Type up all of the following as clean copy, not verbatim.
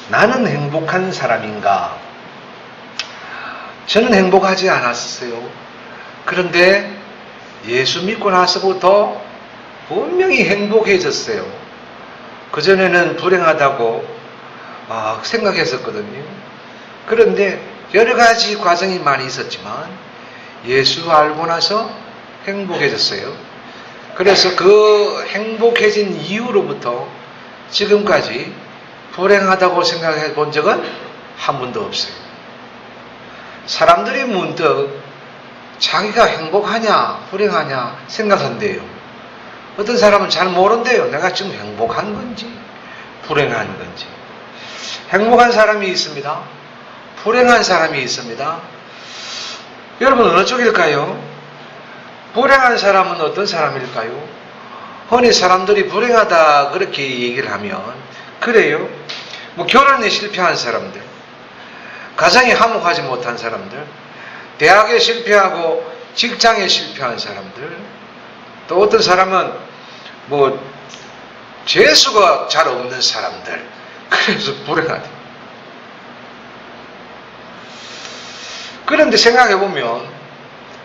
나는 행복한 사람인가? 저는 행복하지 않았어요. 그런데 예수 믿고 나서부터 분명히 행복해졌어요. 그전에는 불행하다고 생각했었거든요. 그런데 여러 가지 과정이 많이 있었지만 예수 알고 나서 행복해졌어요. 그래서 그 행복해진 이후로부터 지금까지 불행하다고 생각해 본 적은 한 번도 없어요. 사람들이 문득 자기가 행복하냐 불행하냐 생각한대요. 어떤 사람은 잘 모른대요. 내가 지금 행복한 건지 불행한 건지. 행복한 사람이 있습니다. 불행한 사람이 있습니다. 여러분 어느 쪽일까요? 불행한 사람은 어떤 사람일까요? 흔히 사람들이 불행하다 그렇게 얘기를 하면 그래요. 결혼에 실패한 사람들, 가정이 화목하지 못한 사람들, 대학에 실패하고 직장에 실패한 사람들, 또 어떤 사람은 재수가 잘 없는 사람들, 그래서 불행하다. 그런데 생각해보면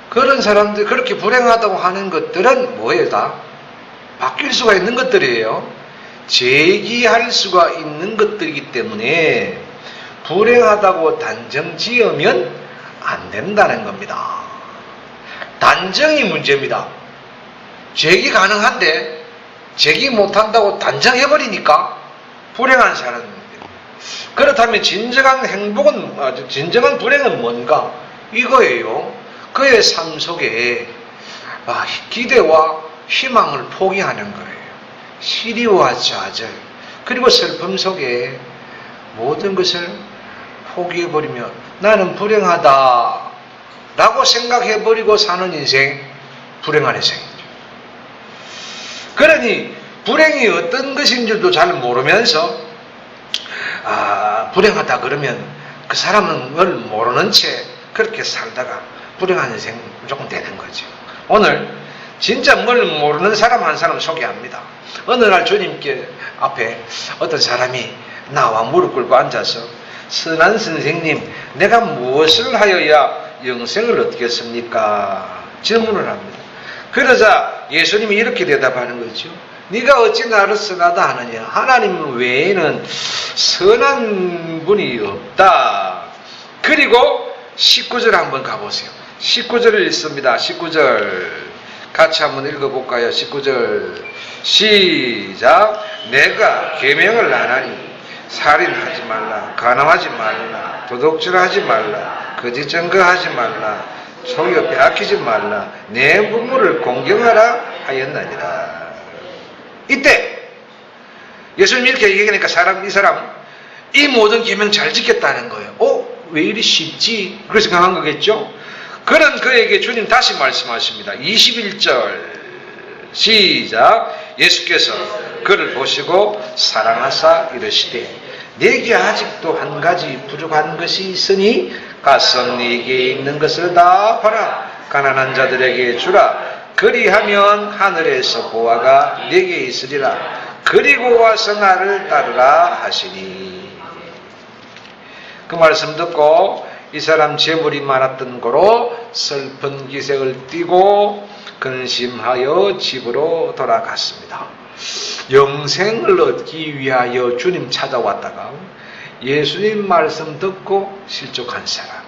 그런 사람들 그렇게 불행하다고 하는 것들은 뭐예요? 다 바뀔 수가 있는 것들이에요. 재기할 수가 있는 것들이기 때문에 불행하다고 단정 지으면 안 된다는 겁니다. 단정이 문제입니다. 재기 가능한데 재기 못한다고 단정해버리니까 불행한 사람입니다. 그렇다면 진정한 행복은, 진정한 불행은 뭔가? 이거예요. 그의 삶 속에 기대와 희망을 포기하는 거예요. 시리와 좌절, 그리고 슬픔 속에 모든 것을 포기해버리며 나는 불행하다 라고 생각해버리고 사는 인생, 불행한 인생이죠. 그러니 불행이 어떤 것인지도 잘 모르면서 불행하다 그러면 그 사람을 모르는 채 그렇게 살다가 불행한 인생 무조건 되는 거죠. 오늘 진짜 뭘 모르는 사람 한 사람 소개합니다. 어느 날 주님께 앞에 어떤 사람이 나와 무릎 꿇고 앉아서 선한 선생님, 내가 무엇을 하여야 영생을 얻겠습니까? 질문을 합니다. 그러자 예수님이 이렇게 대답하는 거죠. 네가 어찌 나를 선하다 하느냐? 하나님 외에는 선한 분이 없다. 그리고 19절 한번 가보세요. 19절을 읽습니다. 19절 같이 한번 읽어볼까요? 19절 시작. 내가 계명을 안 하니 살인하지 말라, 간음하지 말라, 도둑질하지 말라, 거짓 증거하지 말라, 소유 빼앗기지 말라, 내 부모를 공경하라 하였느니라. 이때 예수님이 이렇게 얘기하니까 이 사람 이 모든 계명 잘 지켰다는 거예요. 왜 이리 쉽지? 그렇게 생각한 거겠죠? 그런 그에게 주님 다시 말씀하십니다. 21절 시작. 예수께서 그를 보시고 사랑하사 이르시되 네게 아직도 한 가지 부족한 것이 있으니 가서 네게 있는 것을 다 팔아 가난한 자들에게 주라. 그리하면 하늘에서 보화가 네게 있으리라. 그리고 와서 나를 따르라 하시니. 그 말씀 듣고 이 사람 재물이 많았던 거로 슬픈 기색을 띠고 근심하여 집으로 돌아갔습니다. 영생을 얻기 위하여 주님 찾아왔다가 예수님 말씀 듣고 실족한 사람.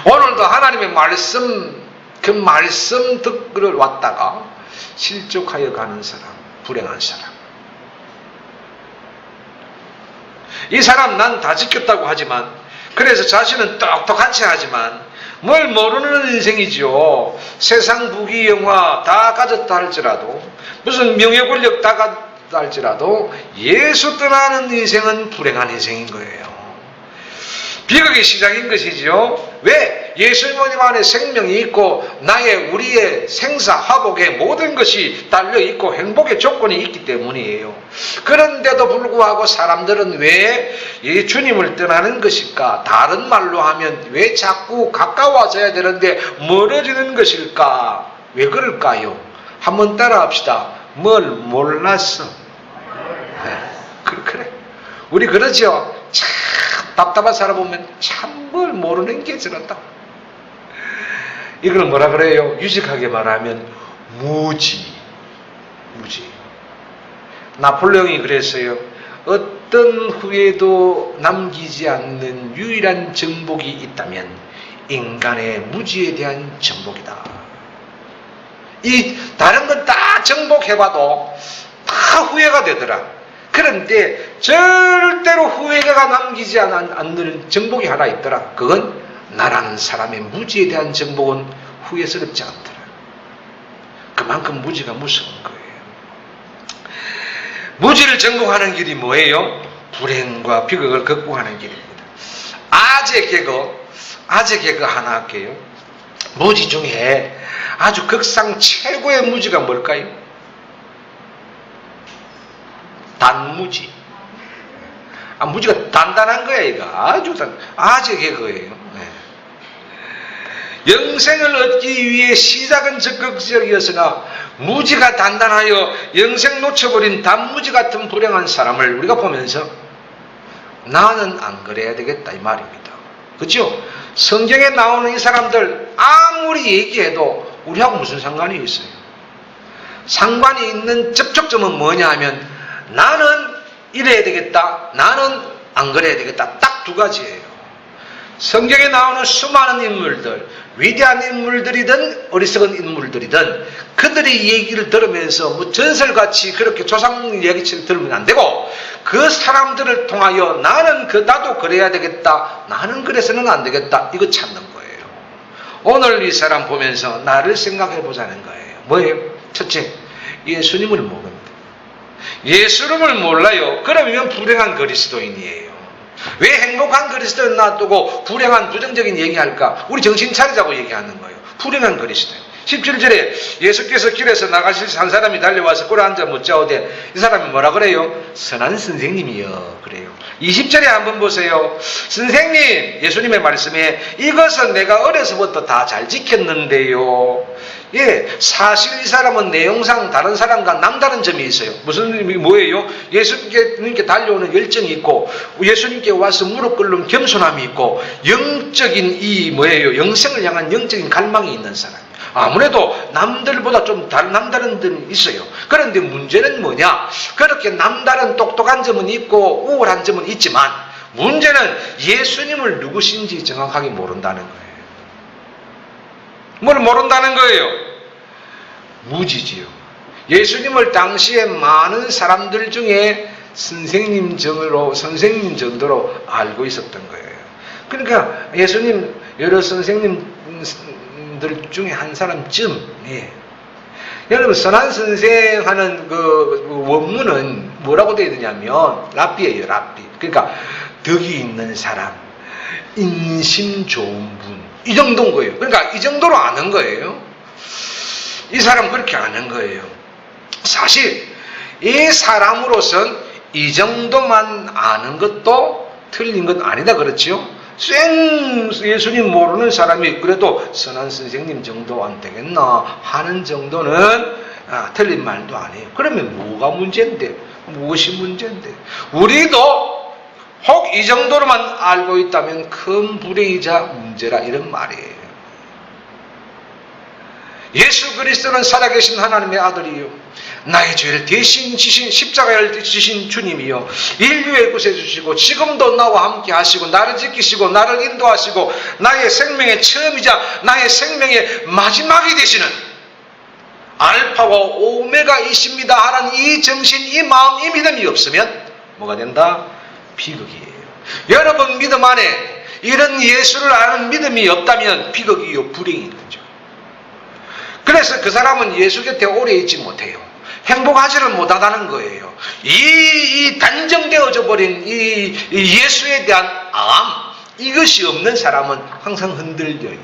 오늘도 하나님의 말씀, 그 말씀 듣기를 왔다가 실족하여 가는 사람, 불행한 사람. 이 사람 난 다 지켰다고 하지만, 그래서 자신은 똑똑한 체 하지만 뭘 모르는 인생이지요. 세상 부귀영화 다 가졌다 할지라도, 무슨 명예 권력 다 가졌다 할지라도 예수 떠나는 인생은 불행한 인생인 거예요. 비극의 시작인 것이지요. 왜? 예수님 안에 생명이 있고 우리의 생사 화복에 모든 것이 달려있고 행복의 조건이 있기 때문이에요. 그런데도 불구하고 사람들은 왜 주님을 떠나는 것일까? 다른 말로 하면 왜 자꾸 가까워져야 되는데 멀어지는 것일까? 왜 그럴까요? 한번 따라 합시다. 뭘 몰랐어. 그래. 우리 그러죠. 참 답답한 사람 보면 참 뭘 모르는 게 저렇다. 이걸 뭐라 그래요? 유식하게 말하면 무지. 나폴레옹이 그랬어요. 어떤 후회도 남기지 않는 유일한 정복이 있다면 인간의 무지에 대한 정복이다. 이 다른 건 다 정복해봐도 다 후회가 되더라. 그런데 절대로 후회가 남기지 않는 정복이 하나 있더라. 그건 나라는 사람의 무지에 대한 정복은 후회스럽지 않더라. 그만큼 무지가 무서운 거예요. 무지를 정복하는 길이 뭐예요? 불행과 비극을 극복하는 길입니다. 아재 개그 하나 할게요. 무지 중에 아주 극상 최고의 무지가 뭘까요? 단무지. 무지가 단단한 거야, 이거. 아재 개그예요. 영생을 얻기 위해 시작은 적극적이었으나 무지가 단단하여 영생 놓쳐버린 단무지 같은 불행한 사람을 우리가 보면서 나는 안 그래야 되겠다 이 말입니다. 그렇죠? 성경에 나오는 이 사람들 아무리 얘기해도 우리하고 무슨 상관이 있어요? 상관이 있는 접촉점은 뭐냐 하면 나는 이래야 되겠다, 나는 안 그래야 되겠다. 딱 두 가지예요. 성경에 나오는 수많은 인물들, 위대한 인물들이든 어리석은 인물들이든 그들의 얘기를 들으면서 뭐 전설같이 그렇게 조상 이야기처럼 들으면 안 되고 그 사람들을 통하여 나도 그래야 되겠다, 나는 그래서는 안 되겠다, 이거 찾는 거예요. 오늘 이 사람 보면서 나를 생각해 보자는 거예요. 뭐예요? 첫째, 예수님을 모릅니다. 예수님을 몰라요. 그러면 불행한 그리스도인이에요. 왜 행복한 그리스도인 놔두고 불행한 부정적인 얘기할까? 우리 정신 차리자고 얘기하는 거예요. 불행한 그리스도인. 17절에 예수께서 길에서 나가실 한 사람이 달려와서 꿇어 앉아 묻자오되 이 사람이 뭐라 그래요? 선한 선생님이여 그래요. 20절에 한번 보세요. 선생님, 예수님의 말씀에 이것은 내가 어려서부터 다 잘 지켰는데요. 사실 이 사람은 내용상 다른 사람과 남다른 점이 있어요. 뭐예요? 예수님께 달려오는 열정이 있고 예수님께 와서 무릎 꿇는 겸손함이 있고 영적인 영생을 향한 영적인 갈망이 있는 사람. 아무래도 남들보다 좀 남다른 점이 있어요. 그런데 문제는 뭐냐? 그렇게 남다른 똑똑한 점은 있고 우월한 점은 있지만 문제는 예수님을 누구신지 정확하게 모른다는 거예요. 뭘 모른다는 거예요? 무지지요. 예수님을 당시에 많은 사람들 중에 선생님 정도로 알고 있었던 거예요. 그러니까 예수님 여러 선생님들 중에 한 사람쯤, 여러분 선한 선생 하는 그 원문은 뭐라고 되어 있느냐면 랍비예요. 랍비. 그러니까 덕이 있는 사람, 인심 좋은 분, 이 정도인 거예요. 그러니까 이 정도로 아는 거예요. 이 사람 그렇게 아는 거예요. 사실 이 사람으로선 이 정도만 아는 것도 틀린 건 아니다, 그렇죠? 예수님 모르는 사람이 그래도 선한 선생님 정도 안 되겠나 하는 정도는 틀린 말도 아니에요. 그러면 뭐가 문제인데? 무엇이 문제인데? 우리도 혹 이 정도로만 알고 있다면 큰 불행이자 문제라 이런 말이에요. 예수 그리스도는 살아계신 하나님의 아들이요, 나의 죄를 대신 지신 십자가를 지신 주님이요, 인류의 구세주시고 지금도 나와 함께 하시고 나를 지키시고 나를 인도하시고 나의 생명의 처음이자 나의 생명의 마지막이 되시는 알파와 오메가이십니다 하는 이 정신, 이 마음, 이 믿음이 없으면 뭐가 된다? 비극이에요. 여러분 믿음 안에 이런 예수를 아는 믿음이 없다면 비극이요, 불행인 거죠. 그래서 그 사람은 예수 곁에 오래 있지 못해요. 행복하지를 못하다는 거예요. 이 단정되어져 버린 이 예수에 대한 암, 이것이 없는 사람은 항상 흔들려요.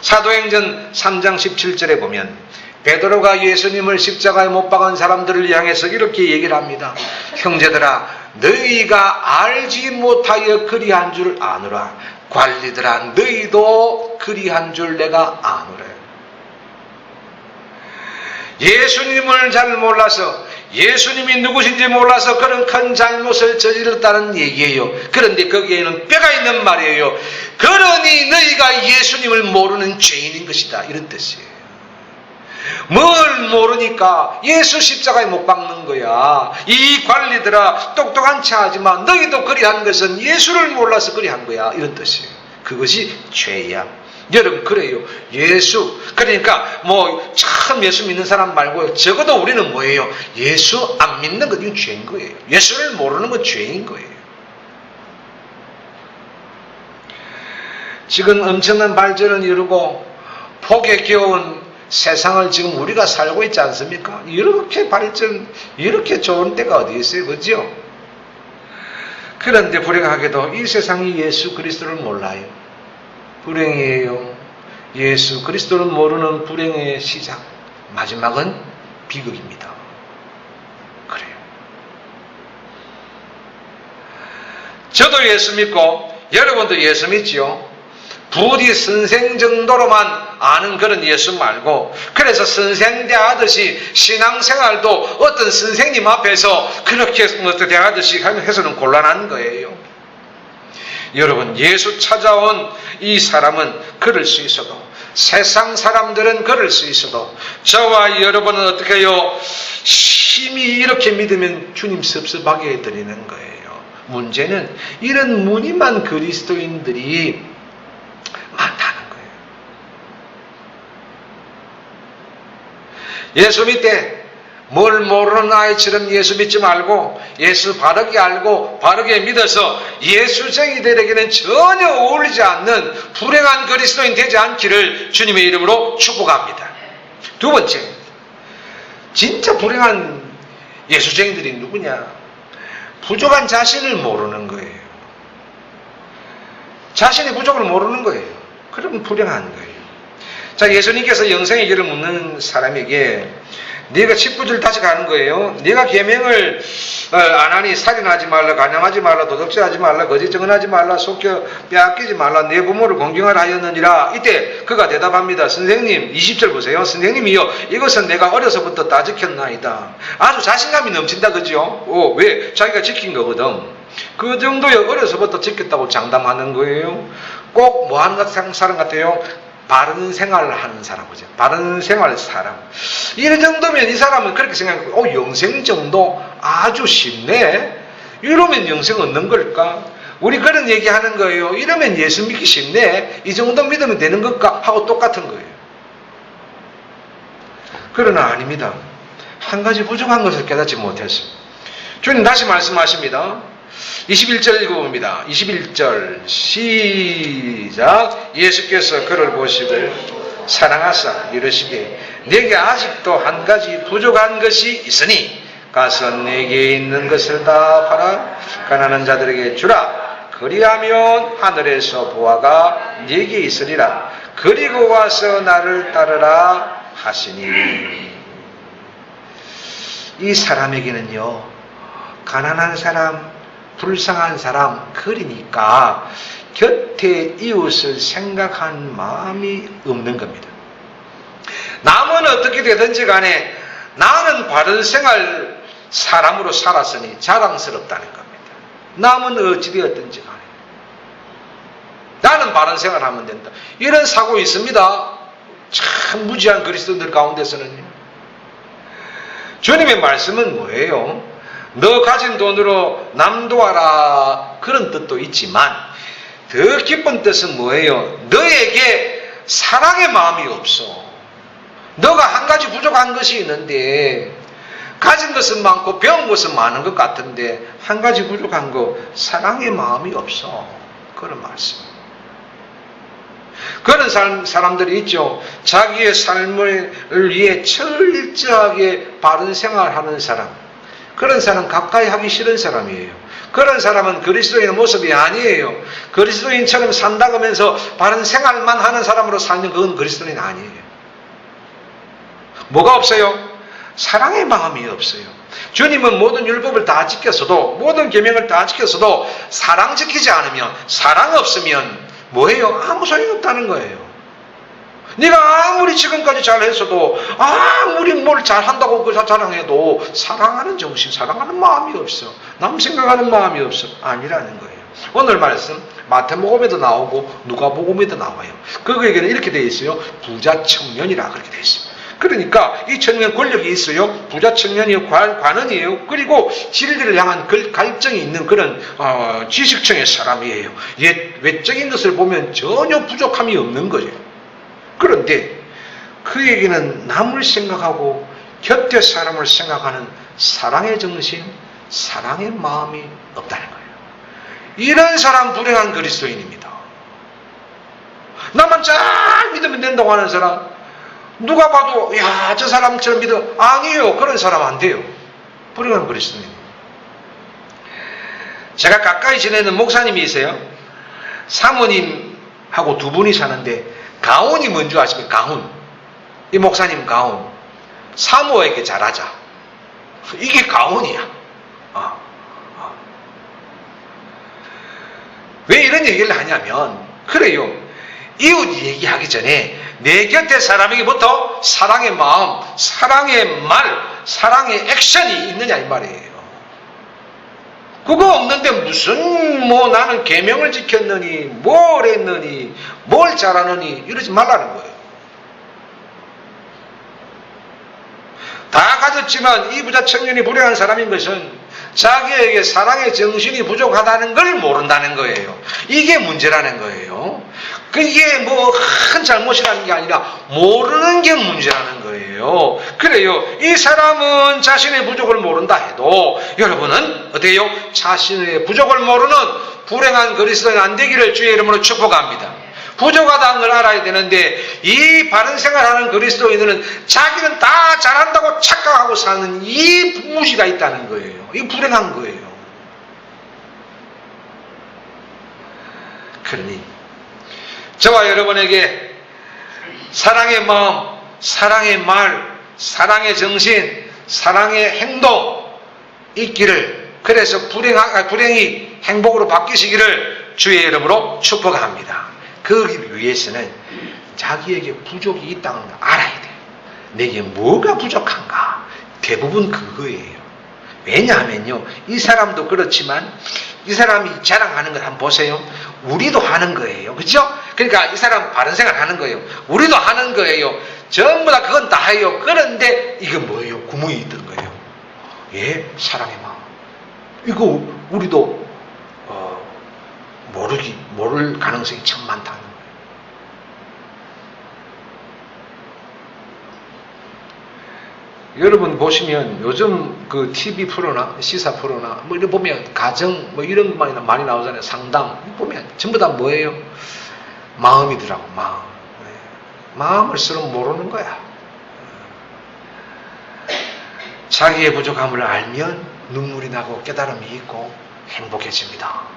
사도행전 3장 17절에 보면 베드로가 예수님을 십자가에 못 박은 사람들을 향해서 이렇게 얘기를 합니다. 형제들아, 너희가 알지 못하여 그리한 줄 아노라. 관리들아, 너희도 그리한 줄 내가 아노라. 예수님을 잘 몰라서 예수님이 누구신지 몰라서 그런 큰 잘못을 저질렀다는 얘기예요. 그런데 거기에는 뼈가 있는 말이에요. 그러니 너희가 예수님을 모르는 죄인인 것이다, 이런 뜻이에요. 뭘 모르니까 예수 십자가에 못 박는 거야. 이 관리들아, 똑똑한 체 하지만 너희도 그리한 것은 예수를 몰라서 그리한 거야, 이런 뜻이에요. 그것이 죄야. 여러분, 그래요. 예수, 그러니까 처음 예수 믿는 사람 말고 적어도 우리는 뭐예요? 예수 안 믿는 건 이건 죄인 거예요. 예수를 모르는 건 죄인 거예요. 지금 엄청난 발전을 이루고 폭에 겨운 세상을 지금 우리가 살고 있지 않습니까? 이렇게 발전, 이렇게 좋은 때가 어디 있어요? 그죠? 그런데 불행하게도 이 세상이 예수 그리스도를 몰라요. 불행이에요. 예수 그리스도를 모르는 불행의 시작, 마지막은 비극입니다. 그래요. 저도 예수 믿고 여러분도 예수 믿지요. 부디 선생 정도로만 아는 그런 예수 말고, 그래서 선생대 하듯이 신앙생활도 어떤 선생님 앞에서 그렇게 어떻게 하듯이 해서는 곤란한 거예요. 여러분, 예수 찾아온 이 사람은 그럴 수 있어도, 세상 사람들은 그럴 수 있어도, 저와 여러분은 어떻게 해요? 심히 이렇게 믿으면 주님 섭섭하게 해드리는 거예요. 문제는 이런 무늬만 그리스도인들이 많다는 거예요. 예수 믿되 뭘 모르는 아이처럼 예수 믿지 말고 예수 바르게 알고 바르게 믿어서 예수쟁이들에게는 전혀 어울리지 않는 불행한 그리스도인 되지 않기를 주님의 이름으로 축복합니다. 두 번째, 진짜 불행한 예수쟁이들이 누구냐? 부족한 자신을 모르는 거예요. 자신의 부족을 모르는 거예요. 그러면 불행한 거예요. 자, 예수님께서 영생의 길을 묻는 사람에게 네가 19절 다시 가는 거예요. 네가 계명을 안 하니 살인하지 말라, 간양하지 말라, 도둑질하지 말라, 거짓 증언하지 말라, 속여 빼앗기지 말라, 내 부모를 공경하라 하였느니라. 이때 그가 대답합니다. 선생님, 20절 보세요. 선생님이요, 이것은 내가 어려서부터 다 지켰나이다. 아주 자신감이 넘친다, 그죠? 왜? 자기가 지킨 거거든. 그 정도에 어려서부터 지켰다고 장담하는 거예요. 꼭 뭐 하는 사람 같아요? 바른 생활을 하는 사람, 그죠? 바른 생활 사람. 이런 정도면 이 사람은 그렇게 생각하고, 영생 정도 아주 쉽네? 이러면 영생 얻는 걸까? 우리 그런 얘기 하는 거예요. 이러면 예수 믿기 쉽네? 이 정도 믿으면 되는 걸까? 하고 똑같은 거예요. 그러나 아닙니다. 한 가지 부족한 것을 깨닫지 못했어요. 주님 다시 말씀하십니다. 21절 읽어봅니다. 21절 시작. 예수께서 그를 보시고 사랑하사 이르시되 내게 아직도 한 가지 부족한 것이 있으니 가서 내게 있는 것을 다 팔아 가난한 자들에게 주라. 그리하면 하늘에서 보화가 네게 있으리라. 그리고 와서 나를 따르라 하시니. 이 사람에게는요, 가난한 사람, 불쌍한 사람, 그러니까 곁에 이웃을 생각한 마음이 없는 겁니다. 남은 어떻게 되든지 간에 나는 바른 생활 사람으로 살았으니 자랑스럽다는 겁니다. 남은 어찌 되었든지 간에 나는 바른 생활하면 된다. 이런 사고 있습니다. 참 무지한 그리스도인들 가운데서는요. 주님의 말씀은 뭐예요? 너 가진 돈으로 남 도와라, 그런 뜻도 있지만 더 깊은 뜻은 뭐예요? 너에게 사랑의 마음이 없어. 너가 한 가지 부족한 것이 있는데, 가진 것은 많고 배운 것은 많은 것 같은데 한 가지 부족한 거, 사랑의 마음이 없어. 그런 말씀. 그런 사람들이 있죠. 자기의 삶을 위해 철저하게 바른 생활하는 사람. 그런 사람은 가까이 하기 싫은 사람이에요. 그런 사람은 그리스도인의 모습이 아니에요. 그리스도인처럼 산다고 하면서 바른 생활만 하는 사람으로 살면 그건 그리스도인 아니에요. 뭐가 없어요? 사랑의 마음이 없어요. 주님은 모든 율법을 다 지켰어도, 모든 계명을 다 지켰어도 사랑 지키지 않으면, 사랑 없으면 뭐예요? 아무 소용이 없다는 거예요. 네가 아무리 지금까지 잘했어도, 아무리 뭘 잘한다고 그 자랑해도 사랑하는 정신, 사랑하는 마음이 없어. 남 생각하는 마음이 없어. 아니라는 거예요. 오늘 말씀 마태복음에도 나오고 누가복음에도 나와요. 거기에는 이렇게 되어 있어요. 부자 청년이라 그렇게 되어 있어요. 그러니까 이 청년 권력이 있어요. 부자 청년이 관원이에요. 그리고 진리를 향한 갈증이 있는 그런 지식층의 사람이에요. 외적인 것을 보면 전혀 부족함이 없는 거죠. 그런데 그에게는 남을 생각하고 곁에 사람을 생각하는 사랑의 정신, 사랑의 마음이 없다는 거예요. 이런 사람 불행한 그리스도인입니다. 나만 잘 믿으면 된다고 하는 사람, 누가 봐도 야, 저 사람처럼 믿어. 아니에요. 그런 사람 안 돼요. 불행한 그리스도인. 제가 가까이 지내는 목사님이 있어요. 사모님하고 두 분이 사는데 가훈이 뭔지 아십니까? 가훈. 이 목사님 가훈. 사모에게 잘하자. 이게 가훈이야. 왜 이런 얘기를 하냐면, 그래요. 이웃 얘기하기 전에 내 곁에 사람에게부터 사랑의 마음, 사랑의 말, 사랑의 액션이 있느냐 이 말이에요. 그거 없는데 무슨 나는 계명을 지켰느니 뭘 했느니 뭘 잘하느니 이러지 말라는 거예요. 다 가졌지만 이 부자 청년이 불행한 사람인 것은 자기에게 사랑의 정신이 부족하다는 걸 모른다는 거예요. 이게 문제라는 거예요. 그게 큰 잘못이라는 게 아니라 모르는 게 문제라는 거예요. 그래요. 이 사람은 자신의 부족을 모른다 해도 여러분은 어때요? 자신의 부족을 모르는 불행한 그리스도인 안 되기를 주의 이름으로 축복합니다. 부족하다는 걸 알아야 되는데 이 바른 생활하는 그리스도인들은 자기는 다 잘한다고 착각하고 사는 이 무지가 있다는 거예요. 이 불행한 거예요. 그러니 저와 여러분에게 사랑의 마음, 사랑의 말, 사랑의 정신, 사랑의 행동 있기를, 그래서 불행이 행복으로 바뀌시기를 주의 이름으로 축복합니다. 그 위해서는 자기에게 부족이 있다는 걸 알아야 돼요. 내게 뭐가 부족한가? 대부분 그거예요. 왜냐하면요, 이 사람도 그렇지만 이 사람이 자랑하는 걸 한번 보세요. 우리도 하는 거예요. 그렇죠? 그러니까 이 사람 바른 생활 하는 거예요. 우리도 하는 거예요. 전부 다 그건 다 해요. 그런데 이거 뭐예요? 구멍이 있던 거예요. 예, 사랑의 마음. 이거 우리도 모를 가능성이 참 많다는 거예요. 여러분 보시면 요즘 그 TV 프로나 시사 프로나 이런 보면 가정 이런 거 많이 나오잖아요. 상담 보면 전부 다 뭐예요? 마음이더라고. 마음. 마음을 서로 모르는 거야. 자기의 부족함을 알면 눈물이 나고 깨달음이 있고 행복해집니다.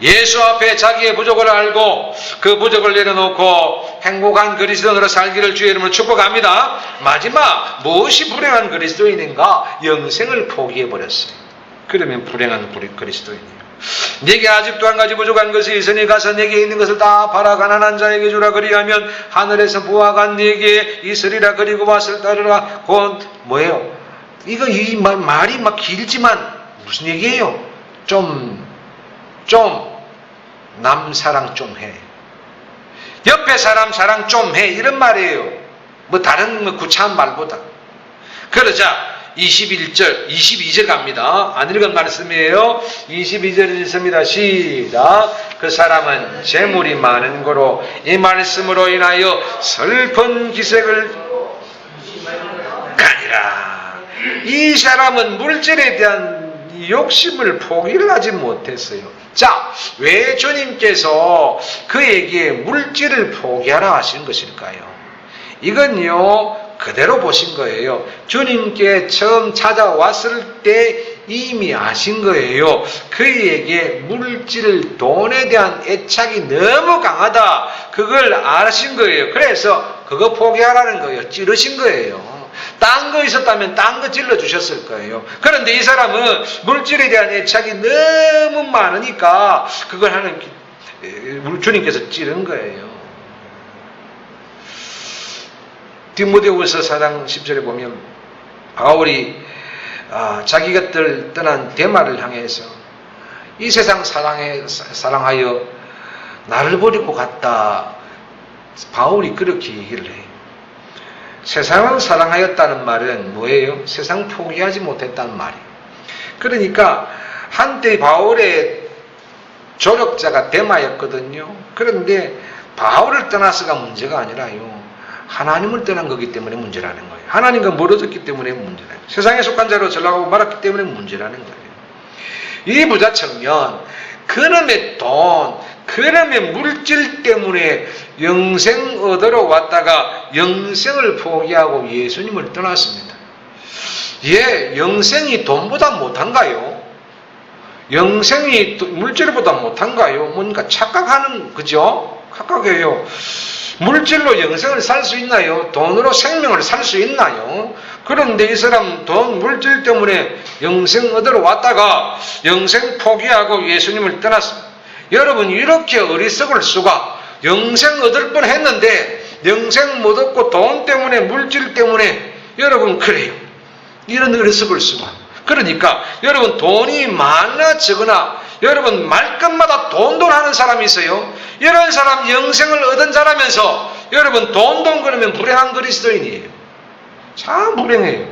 예수 앞에 자기의 부족을 알고 그 부족을 내려놓고 행복한 그리스도인으로 살기를 주의 이름으로 축복합니다. 마지막, 무엇이 불행한 그리스도인인가? 영생을 포기해버렸어요. 그러면 불행한 그리스도인이에요. 내게 아직도 한 가지 부족한 것이 있으니 가서 내게 있는 것을 다 팔아 가난한 자에게 주라. 그리하면 하늘에서 부하가 내게 있으리라. 그리고 맛을 따르라. 곧 뭐예요? 이 말이 막 길지만 무슨 얘기예요? 남 사랑 좀 해. 옆에 사람 사랑 좀 해. 이런 말이에요. 다른 구차한 말보다. 그러자 21절, 22절 갑니다. 안 읽은 말씀이에요. 22절 읽습니다. 시작. 그 사람은 재물이 많은 거로 이 말씀으로 인하여 슬픈 기색을 가니라. 이 사람은 물질에 대한 욕심을 포기를 하지 못했어요. 자, 왜 주님께서 그에게 물질을 포기하라 하신 것일까요? 이건요, 그대로 보신 거예요. 주님께 처음 찾아왔을 때 이미 아신 거예요. 그에게 물질, 돈에 대한 애착이 너무 강하다. 그걸 아신 거예요. 그래서 그거 포기하라는 거예요. 찌르신 거예요. 딴 거 있었다면 딴 거 찔러주셨을 거예요. 그런데 이 사람은 물질에 대한 애착이 너무 많으니까 그걸 하는 주님께서 찌른 거예요. 디모데후서 4장 10절에 보면 바울이 자기 곁을 떠난 데마를 향해서 이 세상 사랑하여 나를 버리고 갔다. 바울이 그렇게 얘기를 해요. 세상을 사랑하였다는 말은 뭐예요? 세상 포기하지 못했다는 말이에요. 그러니까 한때 바울의 조력자가 데마였거든요. 그런데 바울을 떠나서가 문제가 아니라요, 하나님을 떠난 거기 때문에 문제라는 거예요. 하나님과 멀어졌기 때문에 문제라는 거예요. 세상에 속한 자로 전락하고 말았기 때문에 문제라는 거예요. 이 부자 청년, 그놈의 돈, 그놈의 물질 때문에 영생 얻으러 왔다가 영생을 포기하고 예수님을 떠났습니다. 예, 영생이 돈보다 못한가요? 영생이 물질보다 못한가요? 뭔가 착각하는, 그죠? 착각해요. 물질로 영생을 살 수 있나요? 돈으로 생명을 살 수 있나요? 그런데 이 사람 돈, 물질 때문에 영생 얻으러 왔다가 영생 포기하고 예수님을 떠났습니다. 여러분, 이렇게 어리석을 수가. 영생 얻을 뻔 했는데 영생 못 얻고 돈 때문에, 물질 때문에, 여러분, 그래요. 이런 어리석을 수가. 그러니까 여러분, 돈이 많아 적으나 여러분 말끝마다 돈 하는 사람이 있어요. 이런 사람 영생을 얻은 자라면서 여러분 돈 그러면 불행한 그리스도인이에요. 참 불행해요.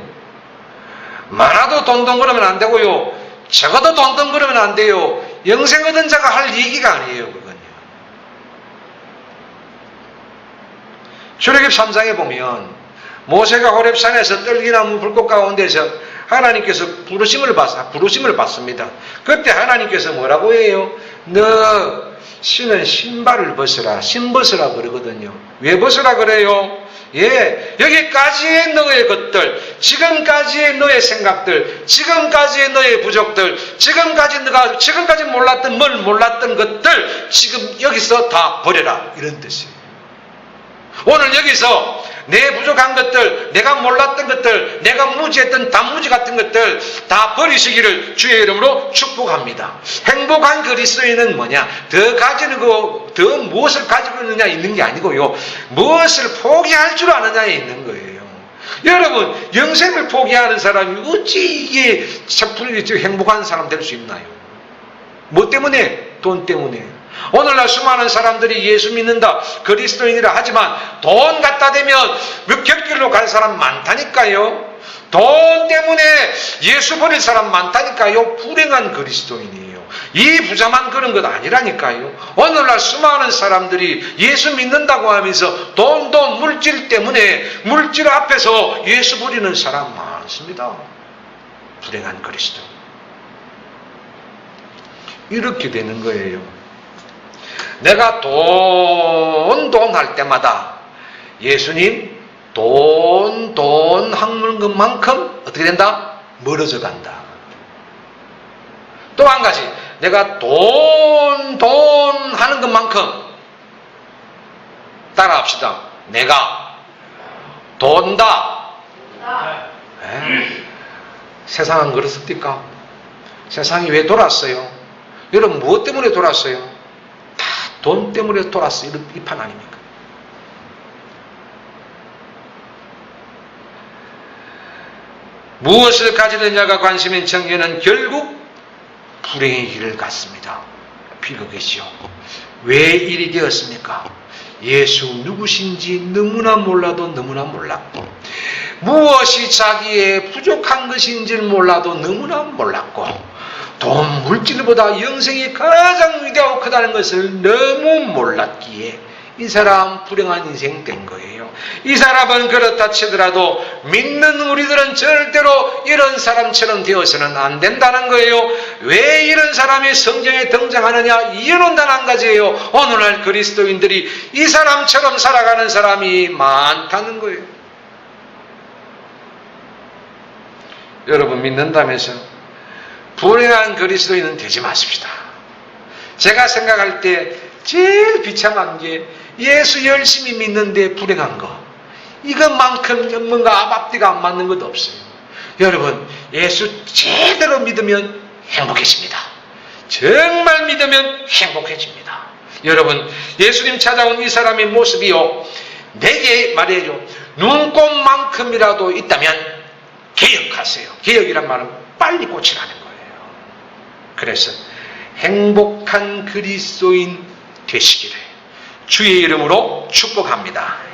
많아도 돈 그러면 안 되고요, 적어도 돈 그러면 안 돼요. 영생 얻은 자가 할 얘기가 아니에요. 그건요. 출애굽 3장에 보면 모세가 호렙산에서 떨기나무 불꽃 가운데서 하나님께서 부르심을 받습니다. 그때 하나님께서 뭐라고 해요? 너 신은 신발을 벗으라, 신 벗으라 그러거든요. 왜 벗으라 그래요? 예, 여기까지의 너의 것들, 지금까지의 너의 생각들, 지금까지의 너의 부족들, 지금까지 몰랐던 것들 지금 여기서 다 버려라, 이런 뜻이에요. 오늘 여기서 내 부족한 것들, 내가 몰랐던 것들, 내가 무지했던 단무지 같은 것들 다 버리시기를 주의 이름으로 축복합니다. 행복한 그리스도인은 뭐냐? 더 무엇을 가지고 있는 게 아니고요, 무엇을 포기할 줄 아느냐에 있는 거예요. 여러분, 영생을 포기하는 사람이 어찌 이게 행복한 사람 될 수 있나요? 뭐 때문에? 돈 때문에. 오늘날 수많은 사람들이 예수 믿는다, 그리스도인이라 하지만 돈 갖다 대면 묵혈길로 갈 사람 많다니까요. 돈 때문에 예수 버릴 사람 많다니까요. 불행한 그리스도인이에요. 이 부자만 그런 것 아니라니까요. 오늘날 수많은 사람들이 예수 믿는다고 하면서 돈, 물질 때문에 물질 앞에서 예수 버리는 사람 많습니다. 불행한 그리스도. 이렇게 되는 거예요. 내가 돈 할 때마다 예수님 돈 하는 것만큼 어떻게 된다? 멀어져 간다. 또 한 가지, 내가 돈 하는 것만큼, 따라합시다. 내가 돈다. 세상은 그렇습니까? 세상이 왜 돌았어요? 여러분, 무엇 때문에 돌았어요? 돈 때문에 돌았어요. 이 판 아닙니까? 무엇을 가지느냐가 관심인 청년은 결국 불행의 길을 갔습니다. 비극이지요. 왜 일이 되었습니까? 예수 누구신지 너무나 몰라도 너무나 몰랐고, 무엇이 자기의 부족한 것인지를 몰라도 너무나 몰랐고, 돈, 물질보다 영생이 가장 위대하고 크다는 것을 너무 몰랐기에 이 사람 불행한 인생 된 거예요. 이 사람은 그렇다 치더라도 믿는 우리들은 절대로 이런 사람처럼 되어서는 안 된다는 거예요. 왜 이런 사람이 성경에 등장하느냐? 이유는 단 한 가지예요. 오늘날 그리스도인들이 이 사람처럼 살아가는 사람이 많다는 거예요. 여러분, 믿는다면서 불행한 그리스도인은 되지 마십시다. 제가 생각할 때 제일 비참한 게 예수 열심히 믿는데 불행한 거. 이것만큼 뭔가 앞뒤가 안 맞는 것도 없어요. 여러분, 예수 제대로 믿으면 행복해집니다. 정말 믿으면 행복해집니다. 여러분, 예수님 찾아온 이 사람의 모습이요, 내게 말이에요, 눈꽃만큼이라도 있다면 개혁하세요. 개혁이란 말은 빨리 고치라는 거예요. 그래서 행복한 그리스도인 되시기를 주의 이름으로 축복합니다.